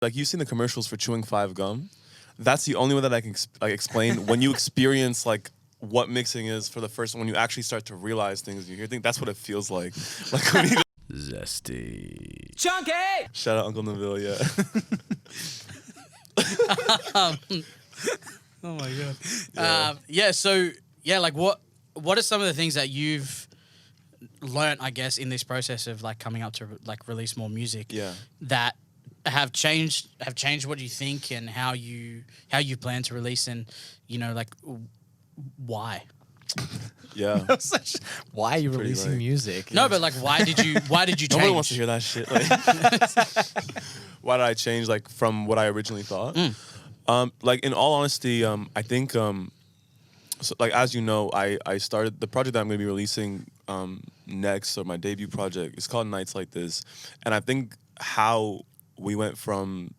Like, you've seen the commercials for chewing 5 gum. That's the only way that I can explain when you experience like what mixing is for the first when you actually start to realize things. You hear things. That's what it feels like. Like when you Zesty. Chunky! shout out Uncle Neville. Yeah. Oh my god. Like what are some of the things that you've learnt, I guess, in this process of like coming up to like release more music? Yeah. That have changed what you think and how you plan to release, and like why? Yeah. Why are you Pretty releasing like- music? No, but like why did you change? Nobody wants to hear that shit. Like, why did I change like from what I originally thought? Like, in all honesty, I think so, like, as you know, I started the project that I'm going to be releasing next, or my debut project. It's called Nights Like This, and I think how we went from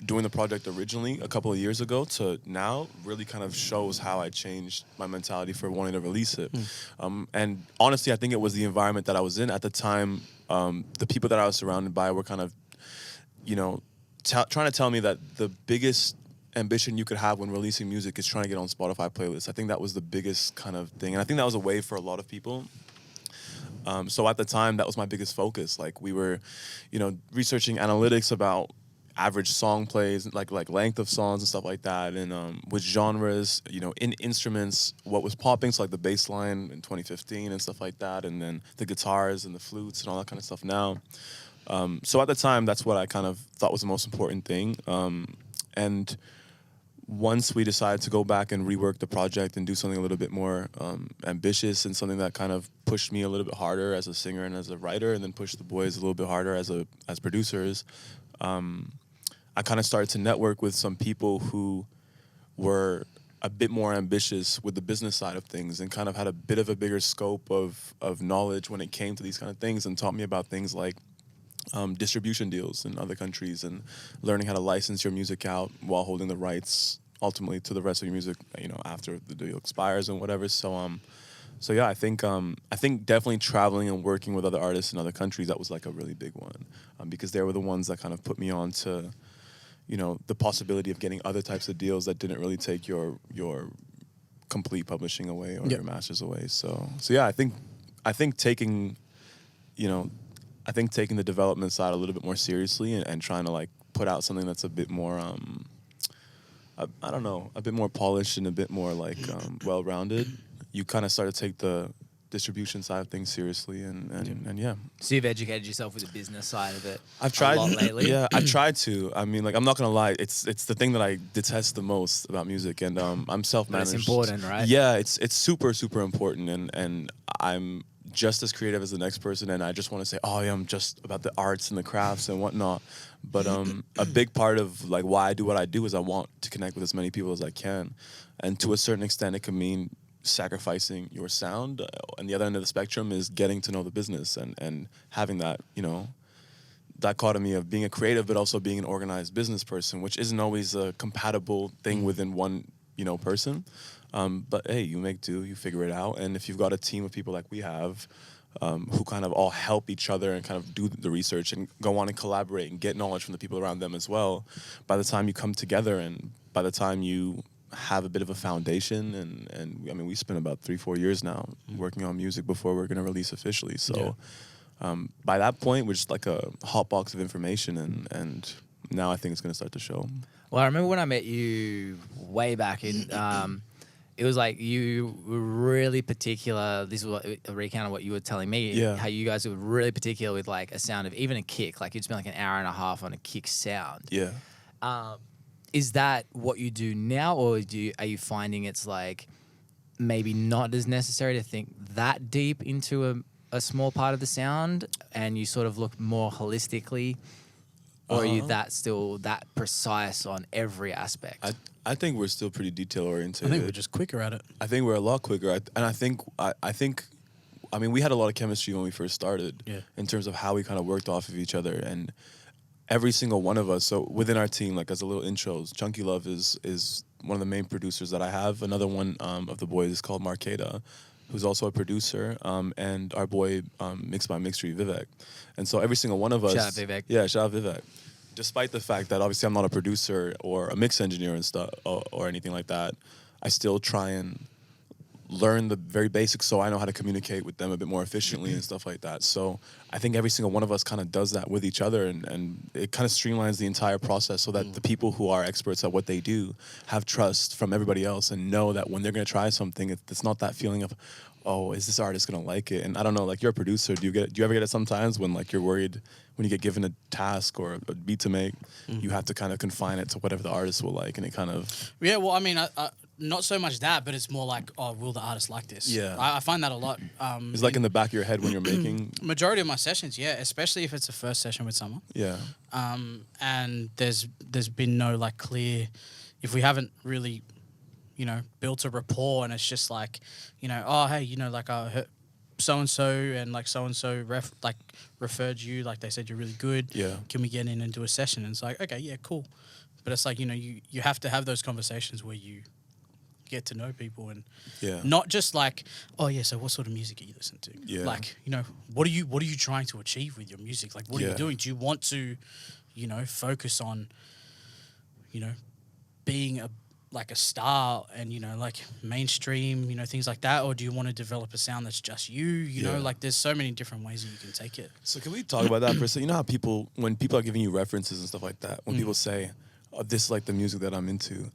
doing the project originally a couple of years ago to now really kind of shows how I changed my mentality for wanting to release it. And honestly, I think it was the environment that I was in at the time. The people that I was surrounded by were kind of, trying to tell me that the biggest ambition you could have when releasing music is trying to get on Spotify playlists. I think that was the biggest kind of thing. And I think that was a way for a lot of people. So at the time, that was my biggest focus. Like, we were, researching analytics about average song plays, like length of songs and stuff like that, and with genres, in instruments, what was popping, so like the bass line in 2015 and stuff like that, and then the guitars and the flutes and all that kind of stuff now. So at the time, that's what I kind of thought was the most important thing. And once we decided to go back and rework the project and do something a little bit more ambitious and something that kind of pushed me a little bit harder as a singer and as a writer, and then pushed the boys a little bit harder as producers, I kind of started to network with some people who were a bit more ambitious with the business side of things and kind of had a bit of a bigger scope of knowledge when it came to these kind of things, and taught me about things like distribution deals in other countries and learning how to license your music out while holding the rights ultimately to the rest of your music, after the deal expires and whatever. So yeah, I think definitely traveling and working with other artists in other countries, that was like a really big one, because they were the ones that kind of put me on to, the possibility of getting other types of deals that didn't really take your complete publishing away or your masters away. So yeah, I think taking the development side a little bit more seriously and trying to like put out something that's a bit more a bit more polished and a bit more like well-rounded. You kind of start to take the distribution side of things seriously, and yeah. So you've educated yourself with the business side of it. I've tried a lot lately. Yeah, I've tried to. I mean, like, I'm not gonna lie, it's the thing that I detest the most about music, and I'm self-managed. But it's important, right? Yeah, it's super important, and I'm just as creative as the next person, and I just want to say, oh yeah, I'm just about the arts and the crafts and whatnot. But a big part of like why I do what I do is I want to connect with as many people as I can, and to a certain extent, it can mean sacrificing your sound, and the other end of the spectrum is getting to know the business and having that dichotomy of being a creative but also being an organized business person, which isn't always a compatible thing within one person, but hey, you make do, you figure it out. And if you've got a team of people like we have, who kind of all help each other and kind of do the research and go on and collaborate and get knowledge from the people around them as well, by the time you come together and by the time you have a bit of a foundation, and I mean, we spent about 3-4 years now working on music before we're going to release officially. So by that point, we're just like a hot box of information, and now I think it's going to start to show. Well, I remember when I met you way back in, it was like you were really particular. This was a recount of what you were telling me. Yeah. How you guys were really particular with like a sound of even a kick. Like you'd spend like an hour and a half on a kick sound. Yeah. Is that what you do now, or are you finding it's like maybe not as necessary to think that deep into a small part of the sound, and you sort of look more holistically, or are you still that precise on every aspect? I think we're still pretty detail oriented. I think we're just quicker at it. I think we're a lot quicker, and I think we had a lot of chemistry when we first started, in terms of how we kind of worked off of each other, and every single one of us. So within our team, like as a little intros, Chunkyluv is one of the main producers that I have. Another one of the boys is called Markeda, who's also a producer, and our boy mixed by Mixtree Vivek. And so every single one of us. Shout out Vivek. Yeah, shout out Vivek. despite the fact that obviously I'm not a producer or a mix engineer and stuff or anything like that, I still try and learn the very basics so I know how to communicate with them a bit more efficiently and stuff like that. So I think every single one of us kind of does that with each other, and it kind of streamlines the entire process so that the people who are experts at what they do have trust from everybody else and know that when they're going to try something, it's not that feeling of, oh, is this artist going to like it? And I don't know, like, you're a producer. Do you ever get it sometimes when, like, you're worried when you get given a task or a beat to make, you have to kind of confine it to whatever the artist will like, and it kind of... Yeah, well, I mean, not so much that, but it's more like, oh, will the artist like this? Yeah. I find that a lot. It's like in the back of your head when you're making... Majority of my sessions, yeah, especially if it's a first session with someone. Yeah. And there's been no, like, clear... If we haven't really, you know, built a rapport and it's just like, you know, oh, hey, you know, like, I heard so-and-so and, like, so-and-so referred you, like, they said you're really good. Yeah. Can we get in and do a session? And it's like, okay, yeah, cool. But it's like, you know, you have to have those conversations where you get to know people and not just like, oh yeah, so what sort of music are you listening to? Yeah. Like, you know, what are you trying to achieve with your music? Like, what are you doing? Do you want to, you know, focus on, you know, being a star and, you know, like mainstream, you know, things like that, or do you want to develop a sound that's just you know, like there's so many different ways that you can take it. So can we talk about that for a second? You know how when people are giving you references and stuff like that, when people say, oh, this is like the music that I'm into,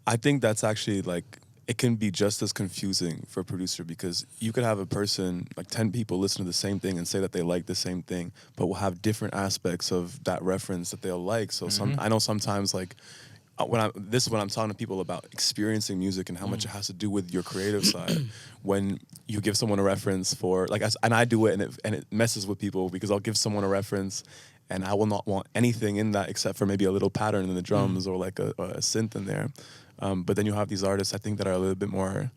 I think that's actually like, it can be just as confusing for a producer, because you could have a person, like 10 people listen to the same thing and say that they like the same thing, but will have different aspects of that reference that they'll like. So I know sometimes, like, this is when I'm talking to people about experiencing music and how much it has to do with your creative side. When you give someone a reference for, like, and I do it, and it messes with people, because I'll give someone a reference and I will not want anything in that except for maybe a little pattern in the drums or like a synth in there. But then you have these artists, I think, that are a little bit more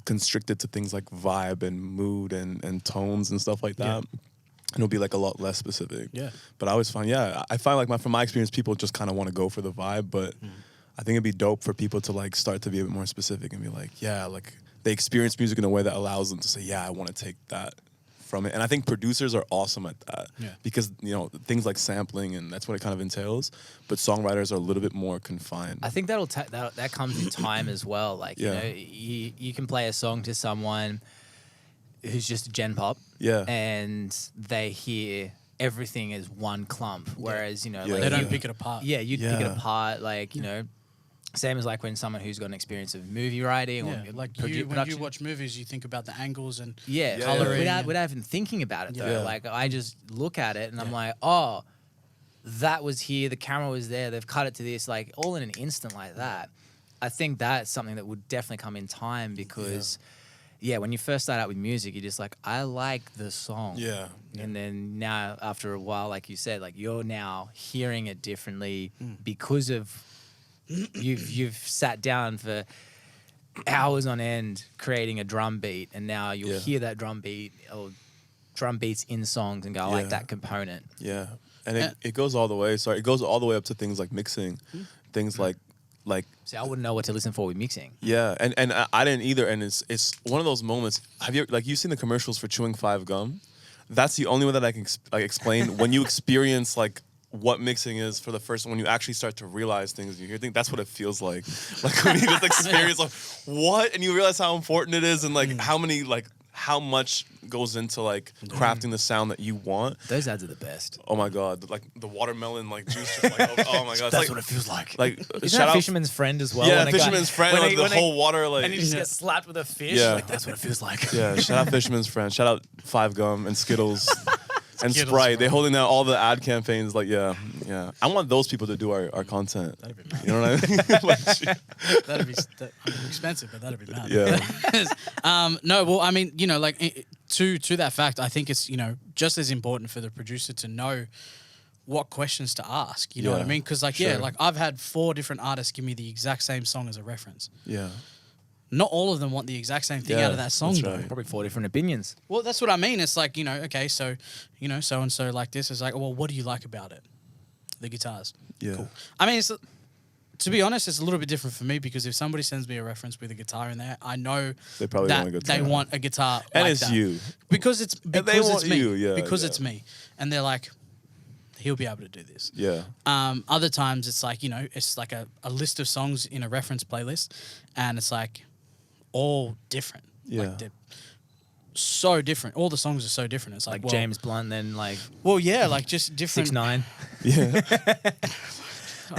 constricted to things like vibe and mood and tones and stuff like that. Yeah. And it'll be like a lot less specific. Yeah. But I always find, I find like from my experience, people just kind of want to go for the vibe. But I think it'd be dope for people to like start to be a bit more specific and be like, yeah, like they experience music in a way that allows them to say, yeah, I want to take that from it. And I think producers are awesome at that, because, you know, things like sampling, and that's what it kind of entails, but songwriters are a little bit more confined. I think that comes in time as well. Like, you know, you can play a song to someone who's just gen pop, and they hear everything as one clump, whereas, you know, like they don't pick it apart. Yeah, you'd pick it apart, like, you know, same as like when someone who's got an experience of movie writing or like when you watch movies, you think about the angles and coloring. Without even thinking about it though. Like, I just look at it and I'm like, oh, that was here, the camera was there, they've cut it to this, like all in an instant like that. I think that's something that would definitely come in time, because when you first start out with music, you're just like, I like the song. Yeah. And then now, after a while, like you said, like you're now hearing it differently because of you've sat down for hours on end creating a drum beat, and now you'll hear that drum beat or drum beats in songs and go, I like that component. Yeah. And it goes all the way. Sorry, it goes all the way up to things like mixing, things like. See, I wouldn't know what to listen for with mixing. Yeah, and I didn't either. And it's one of those moments. Have you've seen the commercials for chewing 5 gum? That's the only way that I can explain when you experience like what mixing is for the first time, when you actually start to realize things, you hear things. That's what it feels like. Like when you just experience like what, and you realize how important it is, and like how much goes into like crafting the sound that you want. Those ads are the best. Oh my god, like the watermelon like juice, just like oh my god, that's like, what it feels like. Like isn't that Fisherman's Friend as well? Yeah, Fisherman's Friend, like the whole water, like, and you just get slapped with a fish. Yeah. Like that's what it feels like. Yeah, shout out Fisherman's Friend. Shout out 5 Gum and Skittles. And Sprite, they're holding down all the ad campaigns. Like, yeah. I want those people to do our content. That'd be mad. You know what I mean? That'd be expensive, but that'd be mad. Yeah. No, well, I mean, you know, like to that fact, I think it's, you know, just as important for the producer to know what questions to ask. You know what I mean? Because like, like I've had 4 different artists give me the exact same song as a reference. Yeah. Not all of them want the exact same thing out of that song, though. Right. Probably 4 different opinions. Well, that's what I mean. It's like, you know, okay, so, you know, so-and-so like this. It's like, well, what do you like about it? The guitars. Yeah. Cool. I mean, to be honest, it's a little bit different for me, because if somebody sends me a reference with a guitar in there, I know they probably want a guitar and like it's that. you. Because it's me. You, because it's me. And they're like, he'll be able to do this. Yeah. Other times it's like, it's like a list of songs in a reference playlist, and it's like all different. Yeah. Like they're so different. All the songs are so different. It's like, Like well, James Blunt, then like Well, yeah, like just different. 6ix9ine. Yeah. Oh,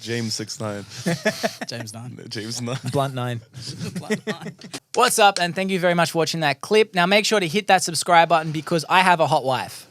James 6'9". James 9. James 9. Blunt 9. What's up? And thank you very much for watching that clip. Now make sure to hit that subscribe button because I have a hot wife.